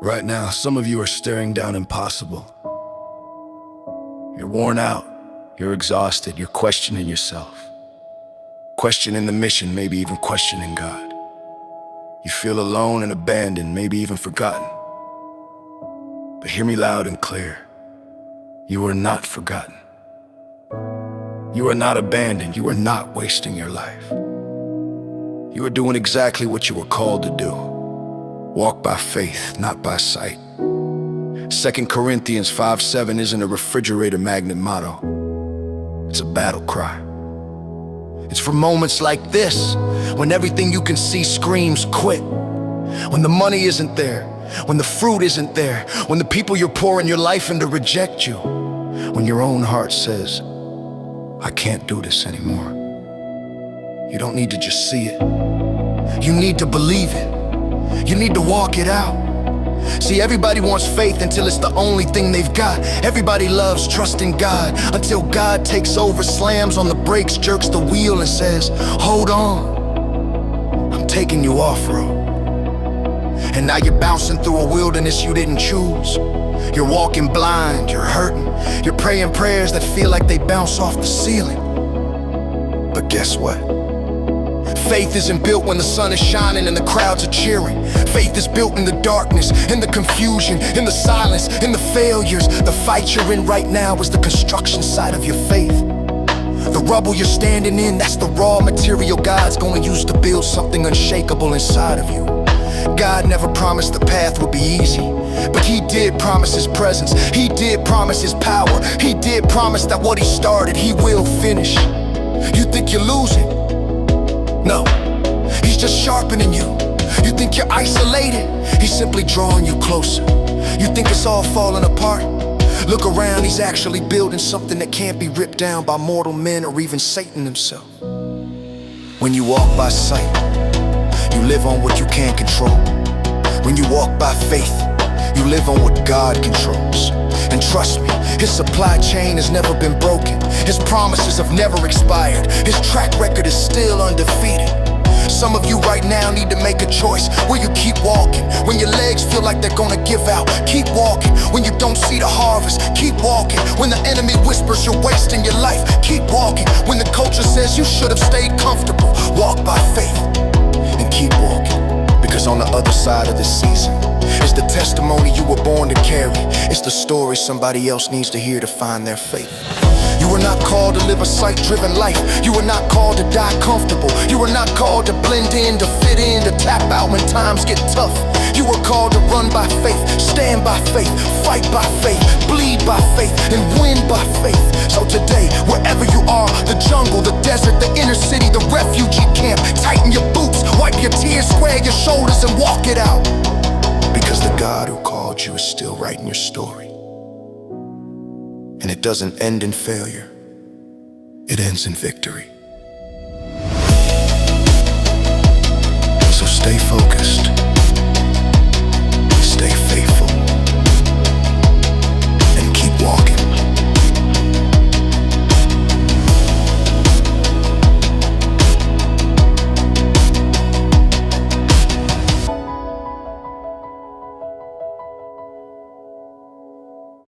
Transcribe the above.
Right now, some of you are staring down impossible. You're worn out, you're exhausted, you're questioning yourself. Questioning the mission, maybe even questioning God. You feel alone and abandoned, maybe even forgotten. But hear me loud and clear. You are not forgotten. You are not abandoned. You are not wasting your life. You are doing exactly what you were called to do. Walk by faith, not by sight. 2 Corinthians 5:7 isn't a refrigerator magnet motto. It's a battle cry. It's for moments like this, when everything you can see screams quit. When the money isn't there, when the fruit isn't there, when the people you're pouring your life into reject you, when your own heart says, I can't do this anymore. You don't need to just see it. You need to believe it. You need to walk it out. See, everybody wants faith until it's the only thing they've got. Everybody loves trusting God until God takes over, slams on the brakes, jerks the wheel and says, hold on, I'm taking you off-road. And now you're bouncing through a wilderness you didn't choose. You're walking blind, you're hurting. You're praying prayers that feel like they bounce off the ceiling. But guess what? Faith isn't built when the sun is shining and the crowds are cheering. Faith is built in the darkness, in the confusion, in the silence, in the failures. The fight you're in right now is the construction site of your faith. The rubble you're standing in, that's the raw material God's gonna use to build something unshakable inside of you. God never promised the path would be easy, but He did promise His presence. He did promise His power. He did promise that what He started, He will finish. You think you're losing? No, He's just sharpening you. You think you're isolated? He's simply drawing you closer. You think it's all falling apart? Look around, He's actually building something that can't be ripped down by mortal men or even Satan himself. When you walk by sight, you live on what you can't control. When you walk by faith, you live on what God controls. And trust me, His supply chain has never been broken. His promises have never expired. His track record is still undefeated. Some of you right now need to make a choice where you keep walking. When your legs feel like they're gonna give out, keep walking. When you don't see the harvest, keep walking. When the enemy whispers you're wasting your life, keep walking. When the culture says you should have stayed comfortable, walk by faith and keep walking. Because on the other side of this season is the testimony you were born to carry. It's the story somebody else needs to hear to find their faith. You were not called to live a sight-driven life. You were not called to die comfortable. You were not called to blend in, to fit in, to tap out when times get tough. You were called to run by faith, stand by faith, fight by faith, bleed by faith, and win by faith. So today, wherever you are, the jungle, the desert, the inner city, the refugee camp, tighten your boots, wipe your tears, square your shoulders, and walk it out. Because the God who called you is still writing your story. And it doesn't end in failure, it ends in victory. So stay focused.